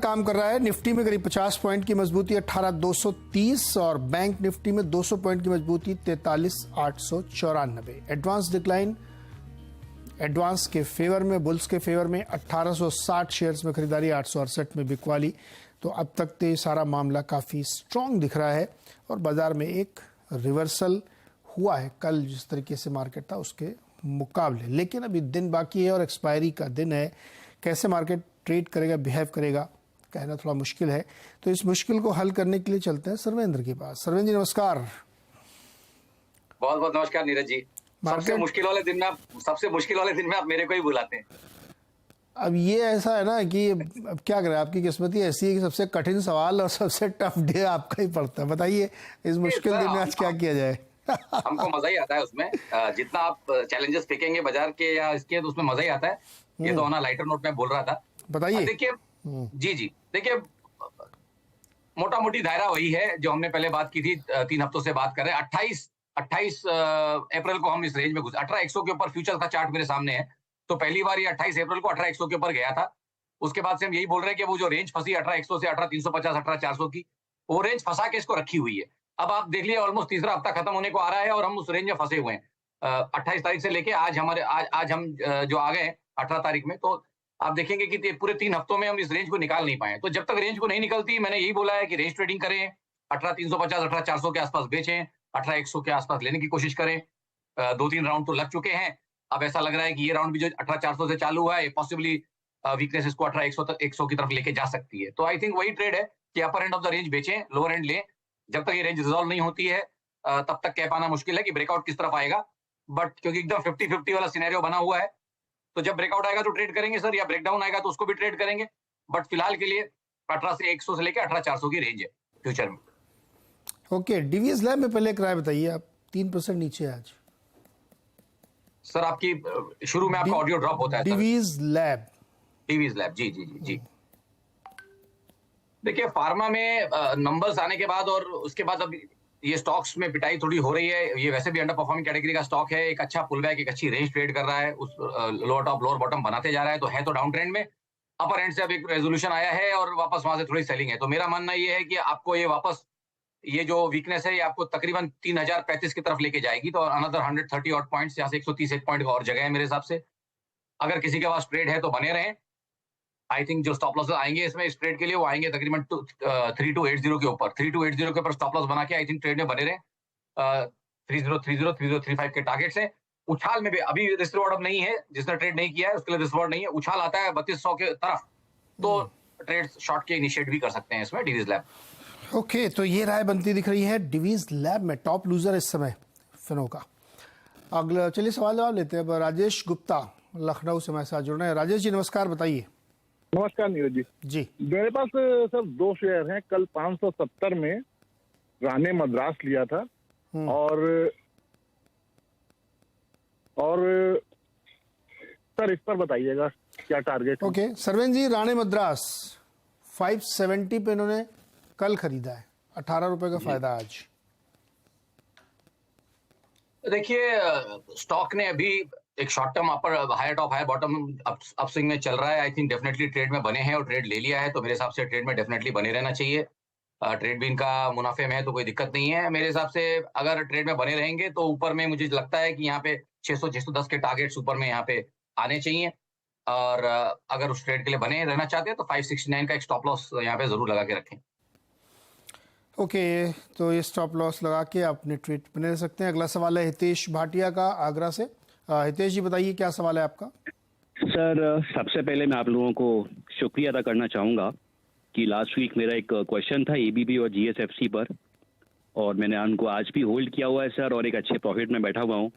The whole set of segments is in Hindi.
काम कर रहा है। निफ्टी में करीब 50 पॉइंट की मजबूती 18,230 और बैंक निफ्टी में 200 पॉइंट की मजबूती 43,894। एडवांस डिक्लाइन एडवांस के फेवर में, बुल्स के फेवर में 1860 शेयर्स में खरीदारी, 868 में बिकवाली। तो अब तक तो ये सारा मामला काफ़ी स्ट्रांग दिख रहा है और बाजार में एक रिवर्सल हुआ है कल जिस तरीके से मार्केट था उसके मुकाबले। लेकिन अभी दिन बाकी है और एक्सपायरी का दिन है। कैसे मार्केट ट्रेड करेगा, बिहेव करेगा, कहना थोड़ा मुश्किल है। तो इस मुश्किल को हल करने के लिए चलते हैं सर्वेंद्र के पास। सर्वेंद्र जी नमस्कार। बहुत बहुत नमस्कार नीरज जी। सबसे मुश्किल वाले दिन में आप मेरे को ही बुलाते हैं। अब ये ऐसा है ना कि अब क्या करें, आपकी किस्मत ही ऐसी है कि सबसे कठिन सवाल और सबसे टफ डे आपका ही पड़ता है। बताइए इस मुश्किल दिन में आज क्या किया जाए। हमको मजा ही आता है उसमें, जितना आप चैलेंजेस फेंकेंगे बाजार के या इसके तो उसमें मजा ही आता है। ये तो होना लाइटर नोट में बोल रहा था। बताइए। देखिए जी देखिए, मोटा मोटी दायरा वही है जो हमने पहले बात की थी। 3 हफ्तों से बात कर रहे हैं। 28 अप्रैल को हम इस रेंज में घुसे। 18,100 के ऊपर फ्यूचर का चार्ट मेरे सामने है। तो पहली बार ये 28 अप्रैल को 18,100 के ऊपर गया था। उसके बाद से हम यही बोल रहे हैं कि वो जो रेंज फंसी 18,100 से 18,350 18,400 की, वो रेंज फंसा के इसको रखी हुई है। अब आप देख लिए ऑलमोस्ट तीसरा हफ्ता खत्म होने को आ रहा है और हम उस रेंज में फंसे हुए हैं। 28 तारीख से लेके आज आज हम जो आ गए 18 तारीख में, तो आप देखेंगे कि पूरे 3 हफ्तों में हम इस रेंज को निकाल नहीं पाए। तो जब तक रेंज को नहीं निकलती, मैंने यही बोला है कि रेंज ट्रेडिंग करें। 18,350 18,400 के आसपास बेचें, 18,100 के आसपास लेने की कोशिश करें। 2-3 राउंड तो लग चुके हैं। अब ऐसा लग रहा है कि ये राउंड भी जो 18,400 से चालू हुआ है, पॉसिबली वीकनेस इसको 18,100 तक 100 की तरफ लेके जा सकती है। तो आई थिंक वही ट्रेड है कि अपर एंड ऑफ द रेंज बेचें, लोअर एंड लें। जब तक ये रेंज रिजॉल्व नहीं होती है तब तक कह पाना मुश्किल है कि ब्रेकआउट किस तरफ आएगा। बट क्योंकि एकदम 50-50 वाला सिनेरियो बना हुआ है, तो जब ब्रेकआउट आएगा तो ट्रेड करेंगे सर, या ब्रेकडाउन आएगा तो उसको भी ट्रेड करेंगे। बट फिलहाल के लिए 18,100 से लेकर 18,400 की रेंज है फ्यूचर में। ओके, डीवीएस लैब में पहले एक राय बताइए। आप 3% नीचे आज। सर आपकी शुरू में आपका ऑडियो ड्रॉप होता है। डीवीएस लैब जी। देखिए, फार्मा में नंबर्स आने के बाद और उसके बाद अब ये स्टॉक्स में पिटाई थोड़ी हो रही है। ये वैसे भी अंडर परफॉर्मिंग कैटेगरी का स्टॉक है। एक अच्छा पुल बैक, एक अच्छी रेंज ट्रेड कर रहा है, उस लोअर टॉप लोअर बॉटम बनाते जा रहा है। तो है तो डाउन ट्रेंड में। अपर एंड से अब एक रेजोल्यूशन आया है और वापस वहां से थोड़ी सेलिंग है। तो मेरा मानना ये है कि आपको ये वापस ये जो वीकनेस है ये आपको तकरीबन 3,035 की तरफ लेके जाएगी। तो अनदर 130 ऑट पॉइंट्स, यहाँ से 130 पॉइंट का और जगह है मेरे हिसाब से। अगर किसी के पास ट्रेड है तो बने रहें। आई थिंक जो स्टॉप लॉस आएंगे इसमें इस ट्रेड के लिए वो आएंगे तकरीबन 3280 के ऊपर। 3280 के ऊपर स्टॉप लॉस बना के आई थिंक ट्रेड में बने रहे। 3030 3035 के टारगेट्स हैं। उछाल में भी अभी रिस्क रिवॉर्ड अब नहीं है। जिसने ट्रेड नहीं किया है उसके लिए रिस्क रिवॉर्ड नहीं है। उछाल आता है 3200 के तरफ, तो ट्रेड शॉर्ट के इनिशिएट भी कर सकते हैं इसमें डीवीएस लैब। ओके, तो ये राय बनती दिख रही है डीवीएस लैब में। टॉप लूजर इस समय फिनो का। अगला चलिए सवाल जवाब लेते हैं। राजेश गुप्ता लखनऊ से हमारे साथ जुड़ रहे हैं। राजेश जी नमस्कार, बताइए। नमस्कार नीरज जी। मेरे पास सर 2 शेयर हैं। कल 570 में राणे मद्रास लिया था और सर इस पर बताइएगा क्या टारगेट है। ओके सरवेंद्र जी, राणे मद्रास 570 पे इन्होंने कल खरीदा है। 18 रुपए का फायदा आज। देखिए, स्टॉक ने अभी एक short term upper higher top higher bottom upswing में चल रहा है। आई थिंक डेफिनेटली ट्रेड में बने हैं और ट्रेड ले लिया है। तो मेरे हिसाब से ट्रेड में डेफिनेटली बने रहना चाहिए। ट्रेड भी इनका मुनाफे में है तो कोई दिक्कत नहीं है मेरे हिसाब से। अगर ट्रेड में बने रहेंगे तो ऊपर में मुझे लगता है कि यहाँ पे 600-610 के टारगेट्स ऊपर में यहाँ पे आने चाहिए। और अगर उस ट्रेड के लिए बने रहना चाहते हैं तो 569 का एक स्टॉप लॉस यहाँ पे जरूर लगा के रखें। ओके, तो ये स्टॉप लॉस लगा के अपने ट्रेड बने रह सकते हैं। अगला सवाल है हितेश भाटिया का आगरा से। हितेश जी बताइए क्या सवाल है आपका। सर सबसे पहले मैं आप लोगों को शुक्रिया अदा करना चाहूँगा कि लास्ट वीक मेरा एक क्वेश्चन था एबीबी और जीएसएफसी पर, और मैंने उनको आज भी होल्ड किया हुआ है सर, और एक अच्छे प्रॉफिट में बैठा हुआ हूँ।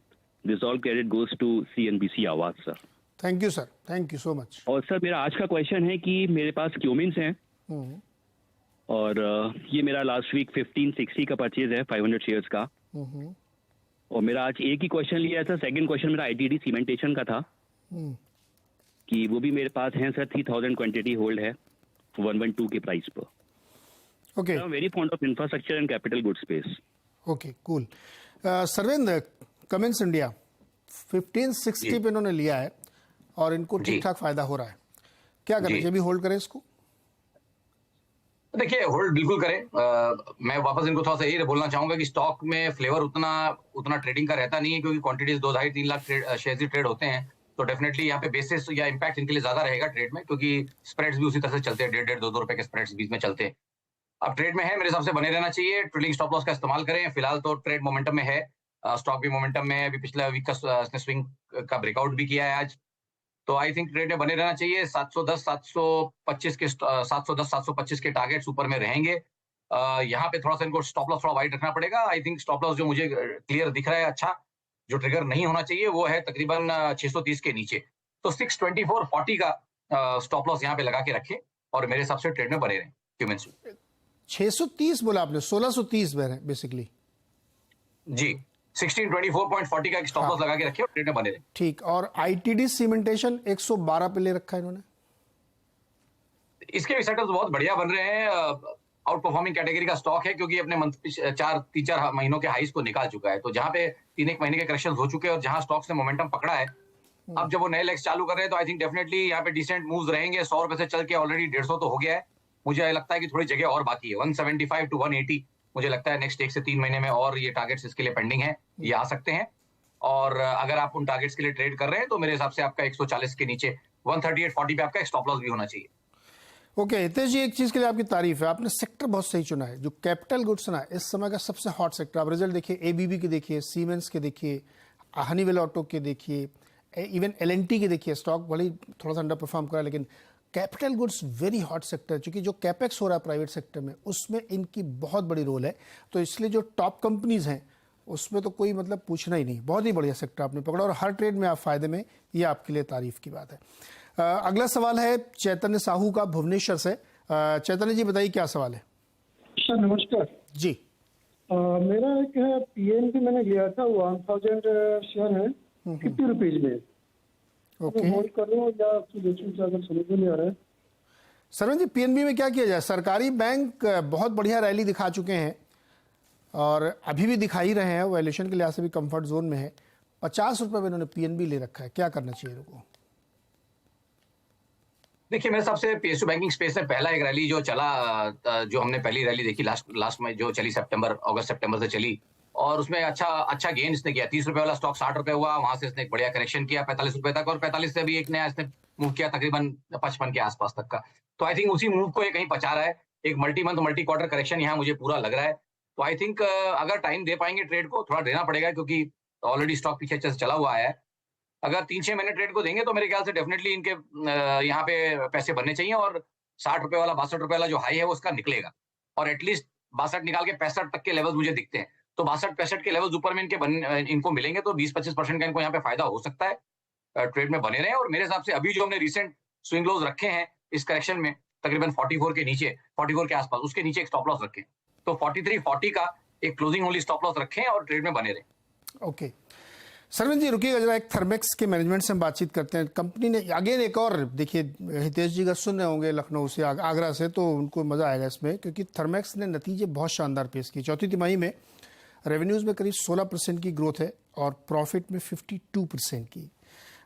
This all credit goes to CNBC Awaaz sir. Thank you sir, thank you so much. और सर मेरा आज का क्वेश्चन है कि मेरे पास क्यूमिन्स हैं और ये मेरा लास्ट वीक 1560 का परचेज है 500 शेयर्स का। और मेरा आज एक ही क्वेश्चन लिया था। सेकंड क्वेश्चन मेरा आईटीडी सीमेंटेशन का था कि वो भी मेरे पास है सर। 3000 क्वांटिटी होल्ड है 112 के प्राइस पर। Okay, very fond of infrastructure and capital good space. Okay cool. Sarvendra, Cummins India 1560 पे इन्होंने लिया है और इनको ठीक ठाक फायदा हो रहा है। क्या करें, जब भी होल्ड करें इसको? देखिए होल्ड बिल्कुल करें। मैं वापस इनको थोड़ा सा यही बोलना चाहूंगा कि स्टॉक में फ्लेवर उतना ट्रेडिंग का रहता नहीं है, क्योंकि क्वांटिटीज 2-2.5-3 लाख शेयर ही ट्रेड होते हैं। तो डेफिनेटली यहाँ पे बेसिस या इम्पैक्ट इनके लिए ज्यादा रहेगा ट्रेड में, क्योंकि स्प्रेड्स भी उसी तरह से चलते हैं, 1.5-2 रुपए के स्प्रेड्स बीच में चलते हैं। अब ट्रेड में है, मेरे हिसाब से बने रहना चाहिए। ट्रेडिंग स्टॉप लॉस का इस्तेमाल करें। फिलहाल तो ट्रेड मोमेंटम में है, स्टॉक भी मोमेंटम में है। अभी पिछला वीक का स्विंग का ब्रेकआउट भी किया है आज। तो आई थिंक ट्रेड में बने रहना चाहिए। 710-725 के 710-725 के टारगेट्स ऊपर में रहेंगे। यहाँ पे थोड़ा सा इनको स्टॉप लॉस थोड़ा वाइड रखना पड़ेगा। आई थिंक स्टॉप लॉस जो मुझे क्लियर दिख रहा है अच्छा, जो ट्रिगर नहीं होना चाहिए, वो है तकरीबन 630 के नीचे। तो 624.40 का स्टॉप लॉस यहाँ पे लगा के रखे और मेरे हिसाब से ट्रेड में बने रहें। क्यूमेंस 630 बोला आपने, 1630 बेसिकली। जी, 1624.40 का स्टॉप लॉस लगा के रखे और ट्रेड में बने रहे। ठीक। और आईटीडी सीमेंटेशन 112 पे ले रखा है इन्होंने। इसके भी सेटअप्स बहुत बढ़िया बन रहे हैं। आउट परफॉर्मिंग कैटेगरी का स्टॉक है, क्योंकि अपने 3-4 महीनों के हाईस को निकाल चुका है। तो जहां पे 3-1 महीने के करेक्शन हो चुके हैं और जहां स्टॉक्स ने मोमेंटम पकड़ा है, अब जब वो नए लेग्स चालू कर रहे हैं, तो आई थिंक डेफिनेटली यहाँ पे डिसेंट मूव्स रहेंगे। 100 रुपए से चल के ऑलरेडी 150 तो हो गया है। मुझे लगता है कि थोड़ी जगह और बाकी है। 175 to 180 मुझे लगता है नेक्स्ट 1 से 3 महीने में और ये टारगेट्स इसके लिए पेंडिंग है, ये आ सकते हैं। और अगर आप उन टारगेट्स के लिए ट्रेड कर रहे हैं, तो मेरे हिसाब से आपका 140 के नीचे 138.40 पे आपका स्टॉप लॉस भी होना चाहिए। ओके हितेश जी, एक चीज के लिए आपकी तारीफ है, आपने सेक्टर बहुत सही चुना है। जो कैपिटल गुड्स ना इस समय का सबसे हॉट सेक्टर, आप रिजल्ट देखिए, एबीबी के देखिए, सीमेंस के देखिए, हनीवेल ऑटो के देखिए, इवन एलएनटी के देखिए। स्टॉक भले ही थोड़ा सा अंडर परफॉर्म करा, लेकिन capital goods very hot sector, क्योंकि जो कैपेक्स हो रहा है प्राइवेट सेक्टर में, उसमें इनकी बहुत बड़ी रोल है। तो इसलिए जो टॉप कंपनीज हैं उसमें तो कोई मतलब पूछना ही नहीं। बहुत ही बढ़िया सेक्टर आपने पकड़ा और हर ट्रेड में आप फायदे में, ये आपके लिए तारीफ की बात है। अगला सवाल है चैतन्य साहू का भुवनेश्वर से। चैतन्य जी बताइए क्या सवाल है। सर नमस्कार जी। मेरा एक है पीएनबी, मैंने लिया था 1000 शेयर है 50 रुपीज में। ओके होल्ड कर रहा हूँ या बेचूं, अगर समझ में नहीं आ रहा है। सरवन जी, पीएनबी में क्या किया जाए? सरकारी बैंक बहुत बढ़िया रैली दिखा चुके हैं और अभी भी दिखा ही रहे हैं, वैल्यूएशन के लिहाज से भी कंफर्ट जोन में है। 50 रुपए में इन्होंने पीएनबी ले रखा है, क्या करना चाहिए इनको? देखिए मेरे हिसाब से पीएसयू बैंकिंग स्पेस में पहला एक रैली जो चला, जो हमने पहली रैली देखी लास्ट में जो चली अगस्त सितंबर से चली, और उसमें अच्छा गेन इसने किया। 30 रुपए वाला स्टॉक 60 रुपए हुआ, वहां से इसने एक बढ़िया करेक्शन किया 45 रुपए तक, और 45 से भी एक नया इसने मूव किया तकरीबन 55 के आसपास तक का। तो आई थिंक उसी मूव को ये कहीं पचा रहा है। एक multi month multi quarter correction यहाँ मुझे पूरा लग रहा है। तो आई थिंक अगर टाइम दे पाएंगे ट्रेड को, थोड़ा देना पड़ेगा, क्योंकि ऑलरेडी स्टॉक पीछे से चला हुआ है। अगर 3-6 महीने ट्रेड को देंगे तो मेरे ख्याल से डेफिनेटली इनके यहाँ पे पैसे बनने चाहिए, और 60 रुपए वाला 62 रुपए वाला जो हाई है वो उसका निकलेगा, और एटलीस्ट 62 निकाल के 65 तक के लेवल्स मुझे दिखते हैं। तो 62-65 के लेवल्स ऊपर में इनको मिलेंगे तो 20-25% का इनको यहाँ पे फायदा हो सकता है। ट्रेड में बने रहे। और मेरे हिसाब से अभी जो हमने रिसेंट स्विंग लोज रखे हैं इस करेक्शन में, तकरीबन 44 के नीचे, 44 के आसपास, उसके नीचे एक स्टॉप लॉस रखें। तो 43-40 का एक क्लोजिंग ओनली स्टॉप लॉस रखें और ट्रेड में बने रहे। ओके सरवन जी रुकिएगा जरा, एक थर्मेक्स के मैनेजमेंट से हम बातचीत करते हैं। कंपनी ने अगेन एक और, देखिए हितेश जी का सुन रहे होंगे लखनऊ से, आगरा से, तो उनको मज़ा आएगा इसमें, क्योंकि थर्मेक्स ने नतीजे बहुत शानदार पेश किए। चौथी तिमाही में रेवेन्यूज़ में करीब 16% की ग्रोथ है और प्रॉफिट में 52% की।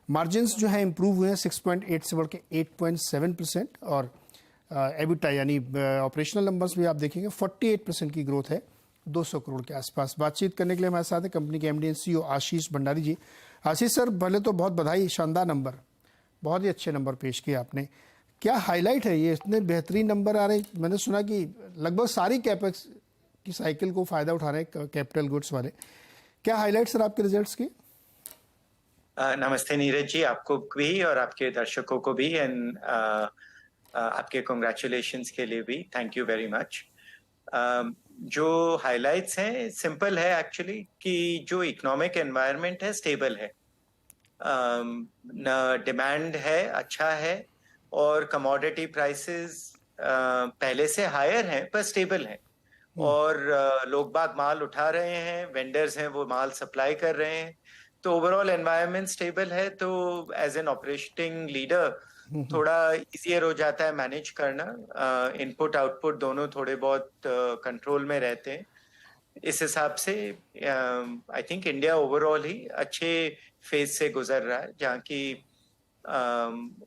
मार्जिन्स जो है इंप्रूव हुए हैं, 6.8 से बढ़ के 8.7%, और एबिटा यानी ऑपरेशनल नंबर्स भी आप देखेंगे 48% की ग्रोथ है, 200 करोड़ के आसपास। बातचीत करने के लिए हमारे साथ है कंपनी के MD and CEO Ashish Bhandari ji. Ashish sir, पहले तो बहुत बधाई, शानदार नंबर, बहुत ही अच्छे नंबर पेश किए आपने। क्या हाईलाइट है ये, इतने बेहतरीन नंबर आ रहे? मैंने सुना कि लगभग सारी कैपेक्स की साइकिल को फ़ायदा उठा रहे हैं कैपिटल गुड्स वाले। क्या हाईलाइट सर आपके रिजल्ट्स की? नमस्ते नीरज जी, आपको भी और आपके दर्शकों को भी, एंड आपके कॉन्ग्रेचुलेशंस के लिए भी थैंक यू वेरी मच। जो हाइलाइट्स हैं सिंपल है एक्चुअली, कि जो इकोनॉमिक एनवायरनमेंट है स्टेबल है, डिमांड है, अच्छा है, और कमोडिटी प्राइसेस पहले से हायर हैं पर स्टेबल हैं, और लोग बाग माल उठा रहे हैं, वेंडर्स हैं वो माल सप्लाई कर रहे हैं। तो ओवरऑल एनवायरनमेंट स्टेबल है। तो एज एन ऑपरेटिंग लीडर थोड़ा इजियर हो जाता है मैनेज करना, इनपुट आउटपुट दोनों थोड़े बहुत कंट्रोल में रहते हैं। इस हिसाब से आई थिंक इंडिया ओवरऑल ही अच्छे फेज से गुजर रहा है, जहाँ की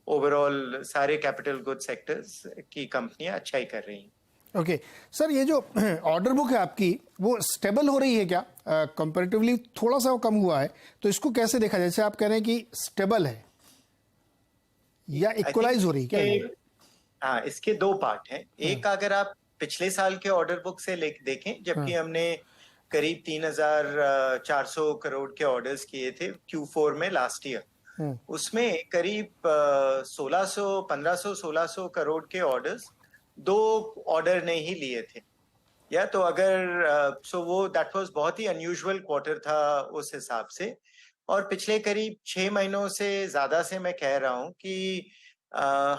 ओवरऑल सारे कैपिटल गुड सेक्टर्स की कंपनियां अच्छा ही कर रही हैं। ओके सर, ये जो ऑर्डर बुक है आपकी वो स्टेबल हो रही है क्या? कंपैरेटिवली थोड़ा सा वो कम हुआ है, तो इसको कैसे देखा जाए? जैसे आप कह रहे हैं कि स्टेबल है या इक्वलाइज हो रही है क्या ये? हाँ, इसके दो पार्ट हैं। एक, अगर आप पिछले साल के ऑर्डर बुक से देखें, जबकि हमने करीब 3,400 करोड़ के ऑर्डर्स किए थे Q4 में लास्ट ईयर, उसमें करीब 1500-1600 करोड़ के ऑर्डर्स दो ऑर्डर ने ही लिए थे। या तो अगर सो वो दैट वाज बहुत ही अनयूजुअल क्वार्टर था उस हिसाब से। और पिछले करीब 6 महीनों से ज्यादा से मैं कह रहा हूं कि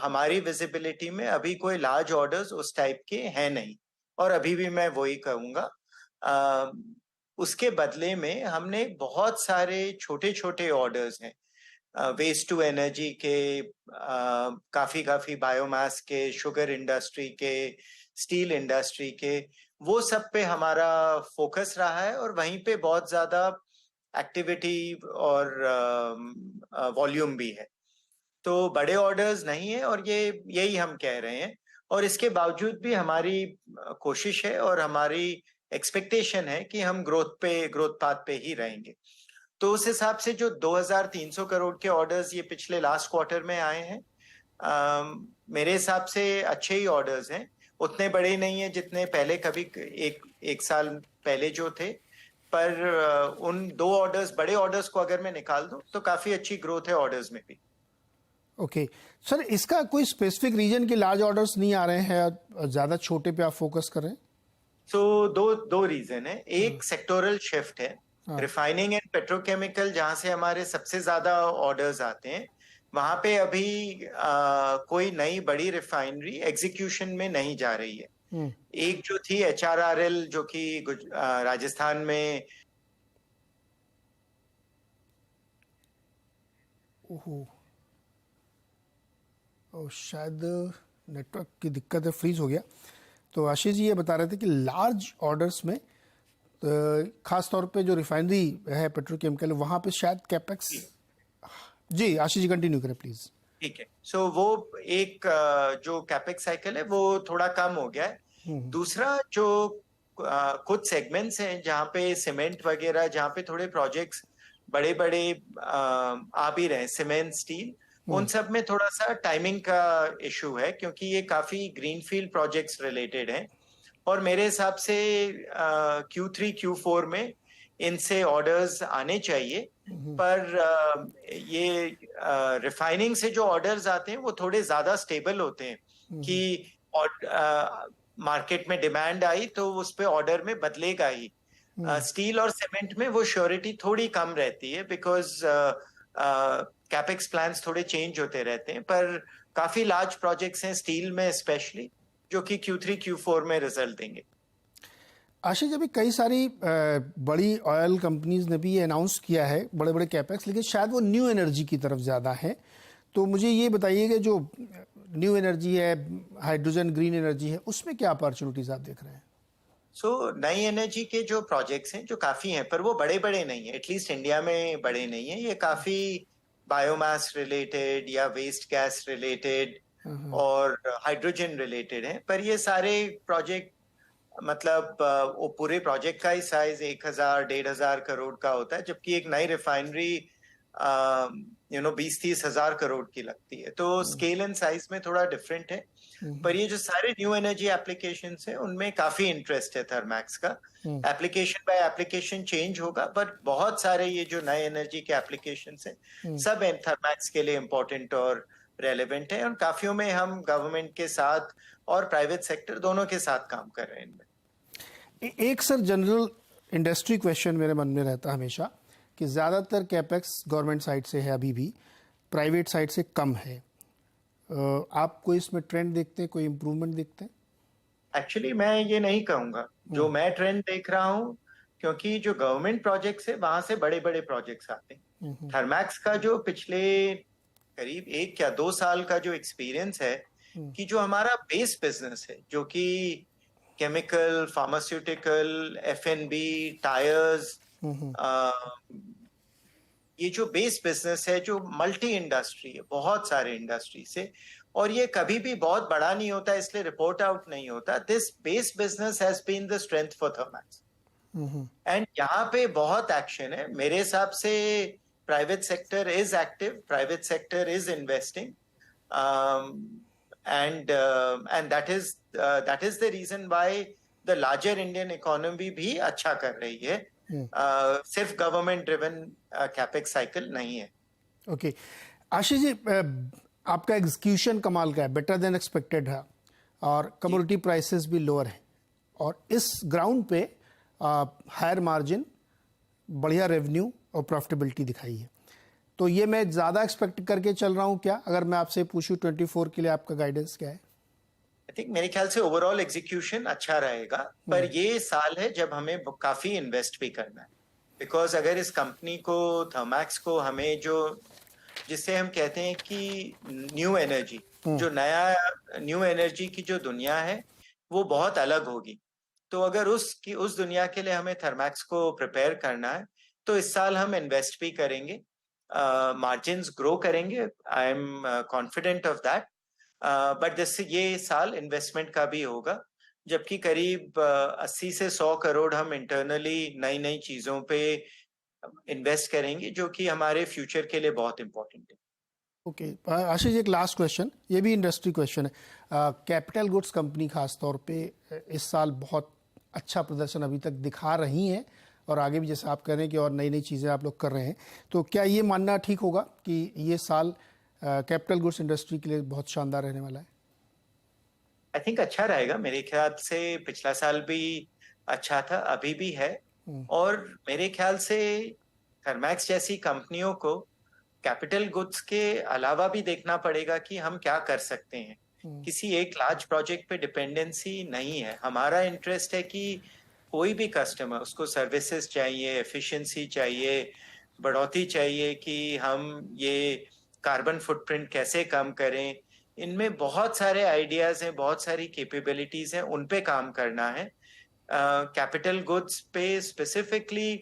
हमारी विजिबिलिटी में अभी कोई लार्ज ऑर्डर्स उस टाइप के हैं नहीं, और अभी भी मैं वही कहूंगा। उसके बदले में हमने बहुत सारे छोटे छोटे ऑर्डर्स हैं, वेस्ट टू एनर्जी के, काफी बायोमास के, शुगर इंडस्ट्री के, स्टील इंडस्ट्री के, वो सब पे हमारा फोकस रहा है, और वहीं पे बहुत ज्यादा एक्टिविटी और वॉल्यूम भी है। तो बड़े ऑर्डर्स नहीं है, और यही हम कह रहे हैं। और इसके बावजूद भी हमारी कोशिश है और हमारी एक्सपेक्टेशन है कि हम ग्रोथ पाथ पे ही रहेंगे। तो उस हिसाब से जो 2,300 करोड़ के ऑर्डर्स ये पिछले लास्ट क्वार्टर में आए हैं, मेरे हिसाब से अच्छे ही ऑर्डर्स हैं। उतने बड़े नहीं है जितने पहले कभी एक साल पहले जो थे, पर उन दो ऑर्डर्स, बड़े ऑर्डर्स को अगर मैं निकाल दूं तो काफी अच्छी ग्रोथ है ऑर्डर्स में भी। ओके सर, इसका कोई स्पेसिफिक रीजन के लार्ज ऑर्डर्स नहीं आ रहे हैं, ज्यादा छोटे पे आप फोकस कर रहे हैं? सो दो रीजन है। एक सेक्टोरल शिफ्ट है, रिफाइनिंग एंड पेट्रोकेमिकल, जहां से हमारे सबसे ज्यादा ऑर्डर्स आते हैं, वहां पे अभी कोई नई बड़ी रिफाइनरी एग्जीक्यूशन में नहीं जा रही है। एक जो थी HRRL, जो कि राजस्थान में, शायद नेटवर्क की दिक्कत है, फ्रीज हो गया। तो आशीष जी ये बता रहे थे कि लार्ज ऑर्डर्स में खास तौर पे जो रिफाइनरी है पेट्रोकेमिकल, वहां पे शायद कैपेक्स। जी आशीष जी कंटिन्यू करें प्लीज। ठीक है। सो वो एक जो कैपेक्स साइकिल है वो थोड़ा कम हो गया है। दूसरा, जो कुछ सेगमेंट्स हैं जहाँ पे सीमेंट वगैरह, जहाँ पे थोड़े प्रोजेक्ट्स बड़े बड़े आ भी रहे हैं, सीमेंट, स्टील, उन सब में थोड़ा सा टाइमिंग का इशू है, क्योंकि ये काफी ग्रीनफील्ड प्रोजेक्ट्स रिलेटेड हैं। और मेरे हिसाब से Q3 Q4 में इनसे ऑर्डर्स आने चाहिए। पर ये रिफाइनिंग से जो ऑर्डर्स आते हैं वो थोड़े ज्यादा स्टेबल होते हैं, कि मार्केट में डिमांड आई तो उस पे ऑर्डर में बदलेगा ही। स्टील और सीमेंट में वो श्योरिटी थोड़ी कम रहती है, बिकॉज कैपेक्स प्लान्स थोड़े चेंज होते रहते हैं। पर काफी लार्ज प्रोजेक्ट्स हैं स्टील में स्पेशली, जो कि Q3 Q4 में रिजल्ट देंगे। आशीष, अभी कई सारी बड़ी ऑयल कंपनीज ने भी ये अनाउंस किया है बड़े बड़े कैपेक्स, लेकिन शायद वो न्यू एनर्जी की तरफ ज़्यादा है। तो मुझे ये बताइए कि जो न्यू एनर्जी है, हाइड्रोजन, ग्रीन एनर्जी है, उसमें क्या अपॉर्चुनिटीज आप देख रहे हैं? नई एनर्जी के जो प्रोजेक्ट्स हैं, जो काफी हैं, पर वो बड़े बड़े नहीं है, एटलीस्ट इंडिया में बड़े नहीं है। ये काफी बायोमास रिलेटेड या वेस्ट गैस रिलेटेड और हाइड्रोजन रिलेटेड है। पर ये सारे प्रोजेक्ट, मतलब वो पूरे प्रोजेक्ट का ही साइज 1,000-1,500 करोड़ का होता है, जबकि एक नई रिफाइनरी 20-30 हजार करोड़ की लगती है। तो स्केल एंड साइज में थोड़ा डिफरेंट है। पर ये जो सारे न्यू एनर्जी एप्लीकेशंस है, उनमें काफी इंटरेस्ट है थर्मैक्स का। एप्लीकेशन बाय एप्लीकेशन चेंज होगा, बट बहुत सारे ये जो नए एनर्जी के एप्लीकेशंस है, सब थर्मैक्स के लिए इम्पोर्टेंट और रेलेवेंट है। और काफियों में हम गवर्नमेंट के साथ और प्राइवेट सेक्टर दोनों के साथ काम कर रहे हैं इनमें। एक सर जनरल इंडस्ट्री क्वेश्चन मेरे मन में रहता है हमेशा, कि ज़्यादातर कैपेक्स गवर्नमेंट साइड से है, अभी भी प्राइवेट साइड से कम है। आप कोई इसमें ट्रेंड देखते हैं, कोई इम्प्रूवमेंट देखते हैं? एक्चुअली मैं ये नहीं कहूंगा जो मैं ट्रेंड देख रहा हूँ, क्योंकि जो गवर्नमेंट प्रोजेक्ट्स है वहां से बड़े बड़े प्रोजेक्ट्स आते हैं। थर्मैक्स का जो पिछले करीब 1 या 2 साल का जो एक्सपीरियंस है, कि जो हमारा बेस बिजनेस है, जो कि केमिकल, फार्मास्यूटिकल, F&B, टायर्स, ये जो बेस बिजनेस है, जो मल्टी इंडस्ट्री है, बहुत सारे इंडस्ट्री से, और ये कभी भी बहुत बड़ा नहीं होता, इसलिए रिपोर्ट आउट नहीं होता. This base business has been the strength for Thermax and यहाँ पे बहुत एक्शन है मेरे हिसाब से. Private sector is active, private sector is investing, and that is the reason why the larger Indian economy भी अच्छा कर रही है. सिर्फ गवर्नमेंट ड्रिवन कैपेक्स साइकिल नहीं है. ओके आशीष जी, आपका एग्जीक्यूशन कमाल का है, बेटर देन एक्सपेक्टेड है और कमोडिटी प्राइसेस भी लोअर हैं और इस ग्राउंड पे हायर मार्जिन, बढ़िया रेवेन्यू और प्रॉफिटेबिलिटी दिखाई है. तो ये मैं ज़्यादा एक्सपेक्ट करके चल रहा हूँ क्या? अगर मैं आपसे पूछूं 24 के लिए आपका गाइडेंस क्या है? आई थिंक मेरे ख्याल से ओवरऑल एग्जीक्यूशन अच्छा रहेगा, पर ये साल है जब हमें काफी इन्वेस्ट भी करना है. बिकॉज अगर इस कंपनी को, थर्मैक्स को, हमें जो जिसे हम कहते हैं कि न्यू एनर्जी, जो नया न्यू एनर्जी की जो दुनिया है वो बहुत अलग होगी. तो अगर उस दुनिया के लिए हमें थर्मैक्स को प्रिपेयर करना है तो इस साल हम इन्वेस्ट भी करेंगे, मार्जिन्स ग्रो करेंगे. I am confident of that. But ये साल इन्वेस्टमेंट का भी होगा, जबकि करीब 80 से 100 करोड़ हम इंटरनली नई नई चीजों पे इन्वेस्ट करेंगे, जो कि हमारे फ्यूचर के लिए बहुत इंपॉर्टेंट है. ओके आशीष, एक लास्ट क्वेश्चन, ये भी इंडस्ट्री क्वेश्चन है. कैपिटल गुड्स कंपनी खास तौर पे इस साल बहुत अच्छा प्रदर्शन अभी तक दिखा रही हैं और आगे भी जैसे आप कह रहे हैं कि और नई नई चीज़ें आप लोग कर रहे हैं, तो क्या ये मानना ठीक होगा कि ये साल कैपिटल गुड्स इंडस्ट्री के लिए बहुत शानदार रहने वाला है? आई थिंक अच्छा रहेगा. मेरे ख्याल से पिछला साल भी अच्छा था, अभी भी है. और मेरे ख्याल से थर्मैक्स जैसी कंपनियों को कैपिटल गुड्स के अलावा भी देखना पड़ेगा कि हम क्या कर सकते हैं. किसी एक लार्ज प्रोजेक्ट पे डिपेंडेंसी नहीं है. हमारा इंटरेस्ट है कि कोई भी कस्टमर, उसको सर्विसेज चाहिए, एफिशिएंसी चाहिए, बढ़ोतरी चाहिए, कि हम ये कार्बन फुटप्रिंट कैसे कम करें. इनमें बहुत सारे आइडियाज हैं, बहुत सारी कैपेबिलिटीज हैं, उन पे काम करना है. कैपिटल गुड्स पे स्पेसिफिकली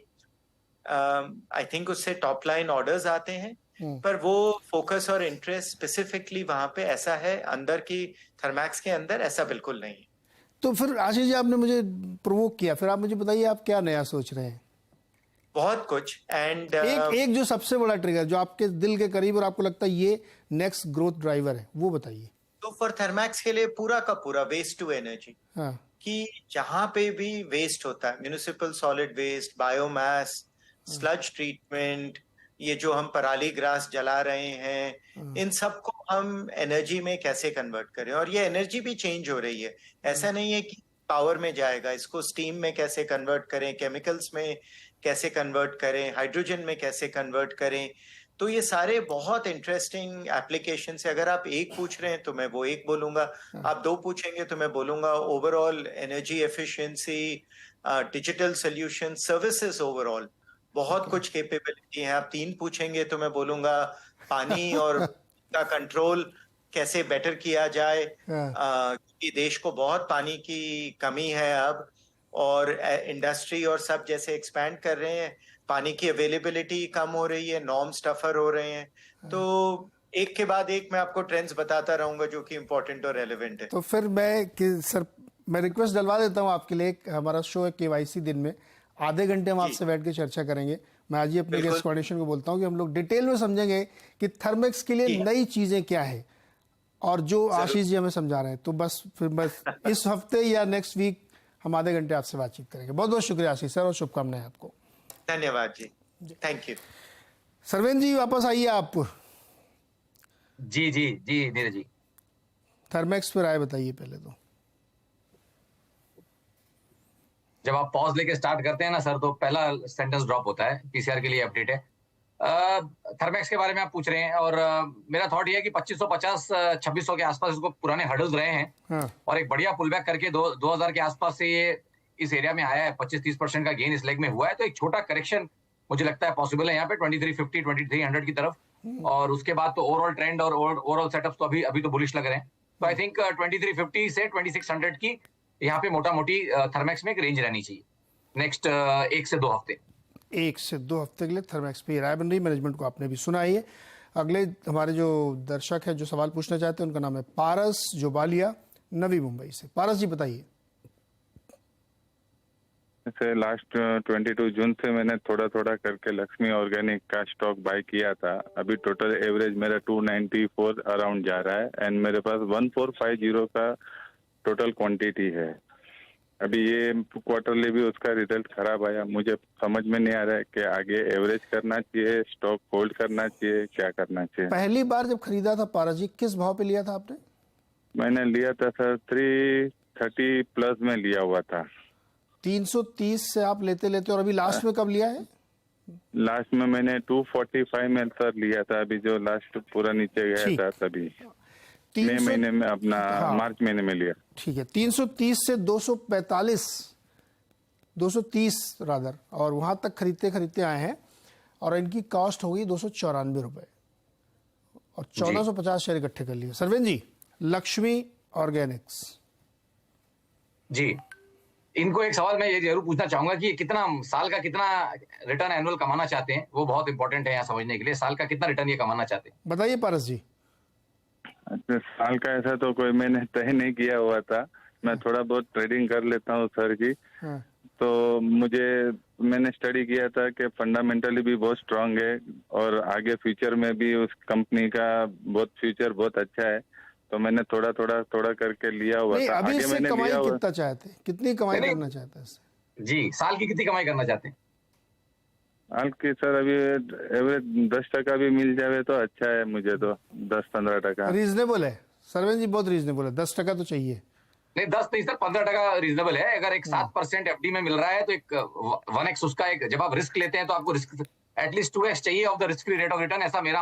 आई थिंक उससे टॉप लाइन ऑर्डर्स आते हैं, पर वो फोकस और इंटरेस्ट स्पेसिफिकली वहां पे ऐसा है अंदर की थर्मैक्स के अंदर ऐसा बिल्कुल नहीं है. तो फिर आशीष जी, आपने मुझे प्रोवोक किया, फिर आप मुझे बताइए आप क्या नया सोच रहे हैं? बहुत कुछ. एंड एक जो सबसे बड़ा ट्रिगर जो आपके दिल के करीब और आपको लगता है ये नेक्स्ट ग्रोथ ड्राइवर है, वो बताइए. तो फॉर थर्मैक्स के लिए पूरा का पूरा वेस्ट टू एनर्जी, कि जहां पे भी वेस्ट होता है, municipal solid waste, biomass, sludge treatment, ये जो हम पराली ग्रास जला रहे हैं, इन सब को हम एनर्जी में कैसे कन्वर्ट करें. और ये एनर्जी भी चेंज हो रही है, ऐसा नहीं है कि पावर में जाएगा. इसको स्टीम में कैसे कन्वर्ट करें, केमिकल्स में कैसे कन्वर्ट करें, हाइड्रोजन में कैसे कन्वर्ट करें. तो ये सारे बहुत इंटरेस्टिंग एप्लीकेशन है. अगर आप एक पूछ रहे हैं तो मैं वो एक बोलूंगा, आप दो पूछेंगे तो मैं बोलूंगा overall energy efficiency, digital solution, services, overall बहुत कुछ कैपेबिलिटी है. आप तीन पूछेंगे तो मैं बोलूंगा पानी और का कंट्रोल कैसे बेटर किया जाए, क्योंकि देश को बहुत पानी की कमी है अब, और इंडस्ट्री और सब जैसे एक्सपैंड कर रहे हैं, पानी की अवेलेबिलिटी कम हो रही है, नॉर्म्स टफर हो रहे हैं. तो एक के बाद एक मैं आपको ट्रेंड्स बताता रहूंगा जो कि इंपॉर्टेंट और रेलेवेंट है. तो फिर मैं रिक्वेस्ट डलवा देता हूँ आपके लिए. हमारा शो है केवाईसी, दिन में आधे घंटे हम आपसे बैठ के चर्चा करेंगे. मैं आज ही अपने गेस्ट कोऑर्डिनेशन को बोलता हूँ कि हम लोग डिटेल में समझेंगे कि थर्मैक्स के लिए नई चीजें क्या है और जो आशीष जी हमें समझा रहे हैं. तो बस इस हफ्ते या नेक्स्ट वीक हम आधे घंटे आपसे बातचीत करेंगे. बहुत बहुत शुक्रिया आशीष सर और शुभकामनाएं आपको. धन्यवाद जी, थैंक यू. सर्वेन जी वापस आइए आप. जी जी जी नीरज जी, थर्मैक्स पर आए, बताइए पहले तो. जब आप पॉज लेके स्टार्ट करते हैं ना सर, तो पहला सेंटेंस ड्रॉप होता है. पीसीआर के लिए अपडेट है. थर्मैक्स के बारे में आप पूछ रहे हैं और मेरा थॉट ये है कि 2550 2600 के आसपास इसको पुराने हर्डल्स रहे हैं और एक बढ़िया पुल बैक करके 2000 के आसपास से ये इस एरिया में आया है. 25-30% का गेन इस लेग में हुआ है. तो एक छोटा करेक्शन मुझे लगता है पॉसिबल है यहाँ पे 2350 2300 की तरफ, और उसके बाद तो ओवरऑल ट्रेंड और ओवरऑल सेटअप तो अभी तो बुलिश लग रहे हैं. तो आई थिंक 2350 से 2600 की यहाँ पे मोटा मोटी थर्मैक्स में एक रेंज रहनी चाहिए नेक्स्ट 1 से 2 हफ्ते. 1 से 2 हफ्ते के लिए थर्मैक्स पे राय बन रही. मैनेजमेंट को आपने भी सुना ही है. अगले हमारे जो दर्शक है जो सवाल पूछना चाहते हैं उनका नाम है पारस जोबालिया, नवी मुंबई से। पारस जी बताइए। से लास्ट 22 जून से मैंने थोड़ा थोड़ा करके लक्ष्मी ऑर्गेनिक का स्टॉक बाय किया था। अभी टोटल एवरेज मेरा 294 अराउंड जा रहा है एंड मेरे पास 1450 का टोटल क्वांटिटी है। अभी ये क्वार्टरली भी उसका रिजल्ट खराब आया। मुझे समझ में नहीं आ रहा है कि आगे एवरेज करना चाहिए, स्टॉक होल्ड करना चाहिए, क्या करना चाहिए। पहली बार जब खरीदा था पारस जी किस भाव पे लिया था आपने? मैंने लिया था सर 330 प्लस में लिया हुआ था। 330 से आप लेते लेते और अभी लास्ट में कब लिया है? लास्ट में मैंने 245 में सर लिया था। अभी जो लास्ट पूरा नीचे गया था तभी मई महीने में अपना मार्च महीने में लिया। ठीक है, 330 से 230 रादर, और वहां तक खरीदते खरीदते आए हैं और इनकी कॉस्ट होगी 294 रुपए और 1450 शेयर इकट्ठे कर लिए। सरवेन जी, लक्ष्मी ऑर्गेनिक्स जी, इनको एक सवाल मैं ये जरूर पूछना चाहूंगा कि कितना साल का कितना रिटर्न एनुअल कमाना चाहते हैं, वो बहुत इंपॉर्टेंट है यहाँ समझने के लिए। साल का कितना रिटर्न ये कमाना चाहते हैं, बताइए पारस जी। अच्छा, साल का ऐसा तो कोई मैंने तय नहीं किया हुआ था। मैं थोड़ा बहुत ट्रेडिंग कर लेता हूँ सर की। तो मैंने स्टडी किया था कि फंडामेंटली भी बहुत स्ट्रांग है और आगे फ्यूचर में भी उस कंपनी का फ्यूचर बहुत अच्छा है। तो मैंने थोड़ा करके लिया हुआ था। अभी आगे मैंने कमाई लिया हुआ। कितना चाहते हैं, कितनी कमाई करना चाहते हैं इससे? जी, साल की कितनी कमाई करना चाहते हैं? हाल की सर अभी एवरेज 10% भी मिल जाए तो अच्छा है। मुझे तो 10-15%। रीजनेबल है सरवेन जी, बहुत रीजनेबल है। 10% तो चाहिए। नहीं 10 नहीं सर, 15% रीजनेबल है। अगर एक 7% एफडी में मिल रहा है तो एक 1x उसका, एक जब आप रिस्क लेते हैं तो आपको रिस्क एटलीस्ट 2x चाहिए of the risk free rate of return. ऐसा मेरा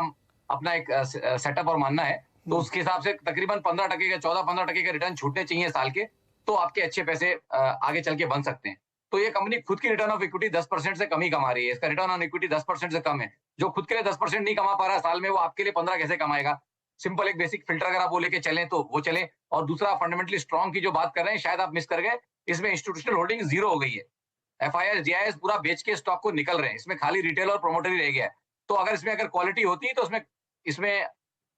अपना एक सेटअप और मानना है। तो उसके हिसाब से तकरीबन 15% के 14-15% के रिटर्न छूटने चाहिए साल के, तो आपके अच्छे पैसे आगे चल के बन सकते हैं। तो ये कंपनी खुद की रिटर्न ऑफ इक्विटी 10% से कम ही कमा रही है। इसका रिटर्न ऑन इक्विटी 10% से कम है। जो खुद के लिए 10% नहीं कमा पा रहा है साल में, वो आपके लिए 15 कैसे कमाएगा? सिंपल एक बेसिक फिल्टर अगर आप वो लेके चलें तो वो चले। और दूसरा, फंडामेंटली स्ट्रॉन्ग की जो बात कर रहे हैं शायद आप मिस कर गए, इसमें इंस्टीट्यूशनल होल्डिंग 0 हो गई है। FIIs GIs पूरा बेच के स्टॉक को निकल रहे हैं। इसमें खाली रिटेल और प्रोमोटर ही रह गया है। तो अगर इसमें क्वालिटी होती तो इसमें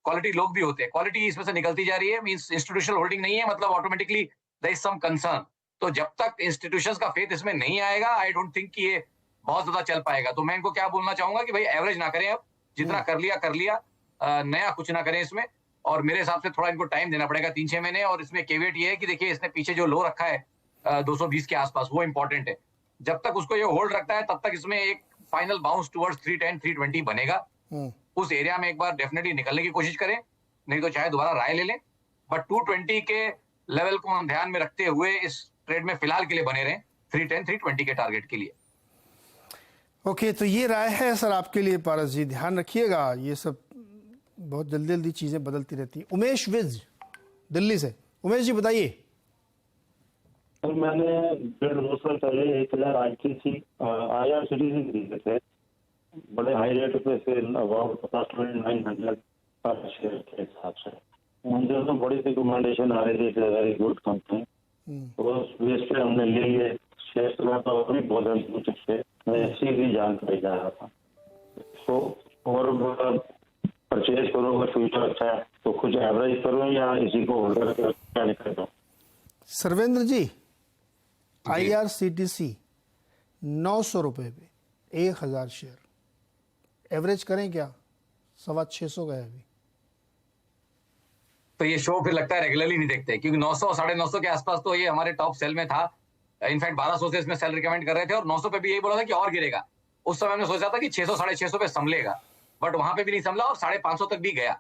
क्वालिटी लोग भी होते हैं। क्वालिटी इसमें से निकलती जा रही है, मींस इंस्टीट्यूशनल होल्डिंग नहीं है, मतलब automatically there is some concern. तो जब तक इंस्टीट्यूशंस का फेथ इसमें नहीं आएगा, आई डोंट थिंक कि ये बहुत ज्यादा चल पाएगा। तो मैं इनको क्या बोलना चाहूंगा कि भाई एवरेज ना करें, अब जितना कर लिया, नया कुछ ना करें इसमें। और मेरे हिसाब से थोड़ा इनको टाइम देना पड़ेगा, 3-6 महीने। और इसमें केवेट ये है कि देखिए इसने पीछे जो लो रखा है 220 के आसपास, वो इंपॉर्टेंट है। जब तक उसको ये होल्ड रखता है तब तक इसमें एक फाइनल बाउंस टुवर्ड्स 310-320 बनेगा। उस एरिया में एक बार डेफिनेटली निकलने की कोशिश करें, नहीं तो चाहे दोबारा राय ले लें। बट 220 के लेवल को हम ध्यान में रखते हुए इस ट्रेड में फिलहाल के लिए बने रहें 310-320 के टारगेट के लिए। ओके, तो ये राय है सर आपके लिए पारस जी, ध्यान रखिएगा। ये सब बहुत जल्दी जल्दी चीजें बदलती रहती है। उमेश विज दिल्ली से। उमेश जी बताइए। सर मैंने 1.5 साल पहले 1000 ITC IRCTC खरीदे थे, बड़े हाई रेट पे से अबाउट 50-900 पर शेयर के हिसाब से। मुझे तो बड़ी रिकमेंडेशन आ रही थी, वेरी गुड कंपनी। तो उस बेस पे हमने ले लिए शेयर। तो अभी बहुत कुछ से मैं ऐसी भी जानकारी जा रहा था तो और परचेज करो, अगर फ्यूचर अच्छा है तो कुछ एवरेज करो या इसी को होल्डर क्या निकल दो। सर्वेंद्र जी, IRCTC 900 रुपए पे 1000 शेयर, एवरेज करें क्या? 625 गए अभी। तो ये शो फिर लगता है रेगुलरली नहीं देखते, क्योंकि 900 950 के आसपास तो ये हमारे टॉप सेल में था। इनफैक्ट 1200 से इसमें सेल रिकमेंड कर रहे थे और 900 पे भी यही बोला था कि और गिरेगा। उस समय हमने सोचा था कि 600-650 पे संभलेगा, बट वहां पे भी नहीं संभला और 550 तक भी गया।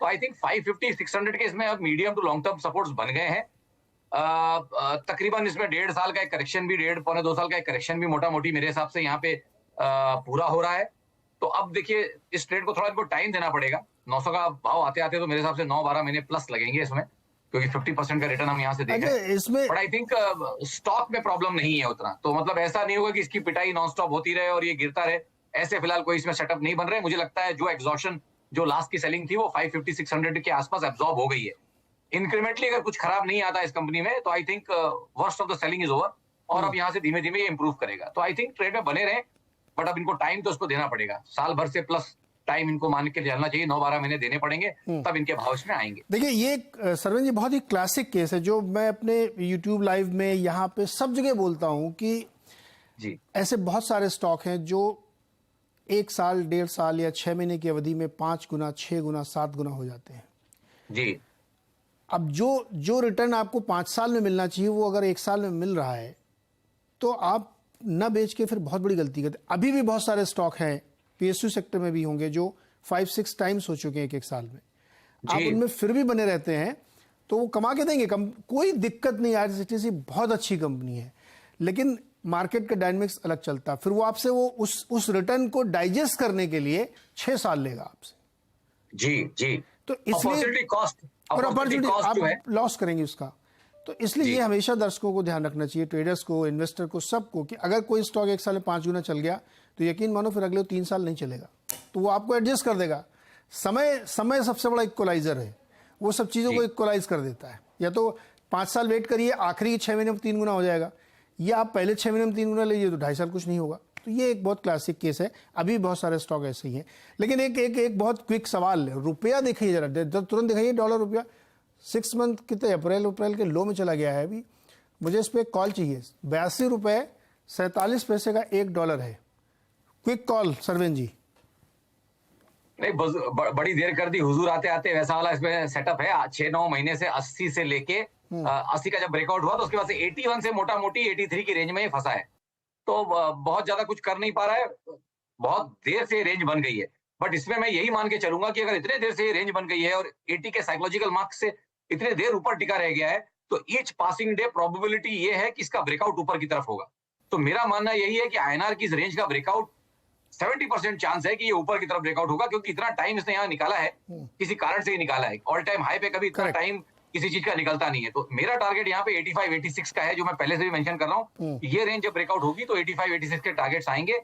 तो आई थिंक 550-600 के इसमें अब medium to long term supports बन गए हैं। तकरीबन इसमें 1.5 साल का एक करेक्शन भी, 1.5-2 साल का एक करेक्शन भी मोटा मोटी मेरे हिसाब से यहाँ पे पूरा हो रहा है। तो अब देखिए इस ट्रेड को थोड़ा इनको टाइम देना पड़ेगा। 900 का भाव आते आते तो मेरे हिसाब से 9-12 महीने प्लस लगेंगे इसमें, क्योंकि 50% का रिटर्न हम यहाँ से देखें इसमें। बट आई थिंक स्टॉक में प्रॉब्लम नहीं है उतना। तो मतलब ऐसा नहीं होगा कि इसकी पिटाई नॉन स्टॉप होती रहे और ये गिरता रहे, ऐसे फिलहाल कोई इसमें सेटअप नहीं बन रहे। मुझे लगता है जो एग्जॉर्शन जो लास्ट की सेलिंग थी वो 550-600 के आसपास एब्जॉर्ब हो गई है। इंक्रीमेंटली अगर कुछ खराब नहीं आता इस कंपनी में तो I think worst of the selling is over और अब यहाँ से धीमे धीमे ये इंप्रूव करेगा। तो आई थिंक ट्रेड में बने रहे, बट अब इनको टाइम तो उसको देना पड़ेगा। साल भर से प्लस टाइम इनको मान के चलना चाहिए, 9-12 महीने देने पड़ेंगे, तब इनके भाव इसमें आएंगे। देखिए ये सरवन जी बहुत ही क्लासिक केस है जो मैं अपने YouTube लाइव में यहाँ पे सब जगह बोलता हूँ कि जी ऐसे बहुत सारे स्टॉक हैं जो 1 साल, 1.5 साल या 6 महीने की अवधि में 5 गुना, 6 गुना, 7 गुना हो जाते हैं। जी अब जो रिटर्न आपको 5 साल में मिलना चाहिए वो अगर 1 साल में मिल रहा है तो आप न बेच के फिर बहुत बड़ी गलती करते। अभी भी बहुत सारे स्टॉक हैं PSU सेक्टर में भी होंगे जो 5-6 टाइम्स हो चुके हैं एक साल में, आप उनमें फिर भी बने रहते हैं तो वो कमा के देंगे, कोई दिक्कत नहीं। IRCTC बहुत अच्छी कंपनी है, लेकिन मार्केट का डायनेमिक्स अलग चलता है। फिर वो आपसे वो उस रिटर्न को डाइजेस्ट करने के लिए 6 साल लेगा आपसे। जी तो इसलिए और अपॉर्चुनिटी आप लॉस करेंगे उसका। तो इसलिए ये हमेशा दर्शकों को ध्यान रखना चाहिए, ट्रेडर्स को, इन्वेस्टर को, सबको, कि अगर कोई स्टॉक 1 साल में 5 गुना चल गया तो यकीन मानो फिर अगले 3 साल नहीं चलेगा, तो वो आपको एडजस्ट कर देगा। समय सबसे बड़ा इक्वलाइजर है, वो सब चीज़ों को इक्वलाइज कर देता है। या तो 5 साल वेट करिए, आखिरी 6 महीने में 3 गुना हो जाएगा, या आप पहले 6 महीने में 3 गुना लीजिए तो 2.5 साल कुछ नहीं होगा। तो ये एक बहुत क्लासिक केस है। अभी बहुत सारे स्टॉक ऐसे ही हैं। लेकिन एक बहुत क्विक सवाल है, रुपया देखिए जरा, तुरंत दिखाइए डॉलर रुपया 6 मंथ कितने, अप्रैल के लो में चला गया है। अभी मुझे इस पर एक कॉल चाहिए, 82 रुपये 47 पैसे का $1 है। क्विक कॉल सरवेन जी। नहीं, बड़ी देर कर दी हुजूर आते आते, वैसा वाला इसमें सेटअप है। 6-9 महीने से 80 से लेके 80 का जब ब्रेकआउट हुआ तो उसके बाद से 81 से मोटा मोटी 83 की रेंज में ही फंसा है। तो बहुत ज्यादा कुछ कर नहीं पा रहा है, बहुत देर से रेंज बन गई है। बट इसमें मैं यही मान के चलूंगा कि अगर इतने देर से ये रेंज बन गई है और 80 के साइकोलॉजिकल मार्क से इतने देर ऊपर टिका रह गया है, तो ईच पासिंग डे प्रोबेबिलिटी ये है कि इसका ब्रेकआउट ऊपर की तरफ होगा। तो मेरा मानना यही है कि INR की इस रेंज का ब्रेकआउट 70% चांस है कि ये ऊपर की तरफ ब्रेकआउट होगा, क्योंकि इतना टाइम इसने यहाँ निकाला है, किसी कारण से ही निकाला है। ऑल टाइम हाई पे कभी इतना टाइम किसी चीज का निकलता नहीं है। तो मेरा टारगेट यहाँ पे 85-86 का है, जो मैं पहले से भी मेंशन कर रहा हूँ। ये रेंज जब ब्रेकआउट होगी तो 85-86 के टारगेट्स आएंगे।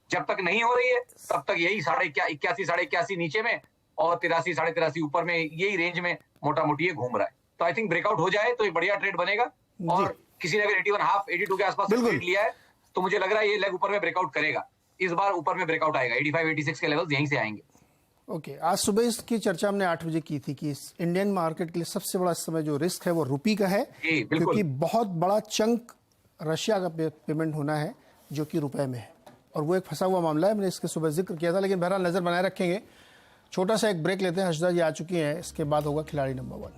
जब तक नहीं हो रही है तब तक यही 81-81 नीचे में और 83-83 ऊपर में, यही रेंज में मोटा मोटी ये घूम रहा है। तो आई थिंक ब्रेकआउट हो जाए तो एक बढ़िया ट्रेड बनेगा। और किसी ने अगर 81.5, 82 के आसपास ट्रेड लिया है तो मुझे लग रहा है ये लेग ऊपर में ब्रेकआउट करेगा। इस बार ऊपर में ब्रेकआउट आएगा, 85-86 के लेवल्स यहीं से आएंगे। ओके, आज सुबह इसकी चर्चा हमने 8 बजे की थी कि इंडियन मार्केट के लिए सबसे बड़ा इस समय जो रिस्क है वो रुपी का है, क्योंकि बहुत बड़ा चंक रशिया का पेमेंट होना है जो कि रुपए में है, और वो एक फंसा हुआ मामला है। मैंने इसके सुबह जिक्र किया था, लेकिन बहरहाल नजर बनाए रखेंगे। छोटा सा एक ब्रेक लेते हैं, हर्षदा जी आ चुकी हैं, इसके बाद होगा खिलाड़ी नंबर 1।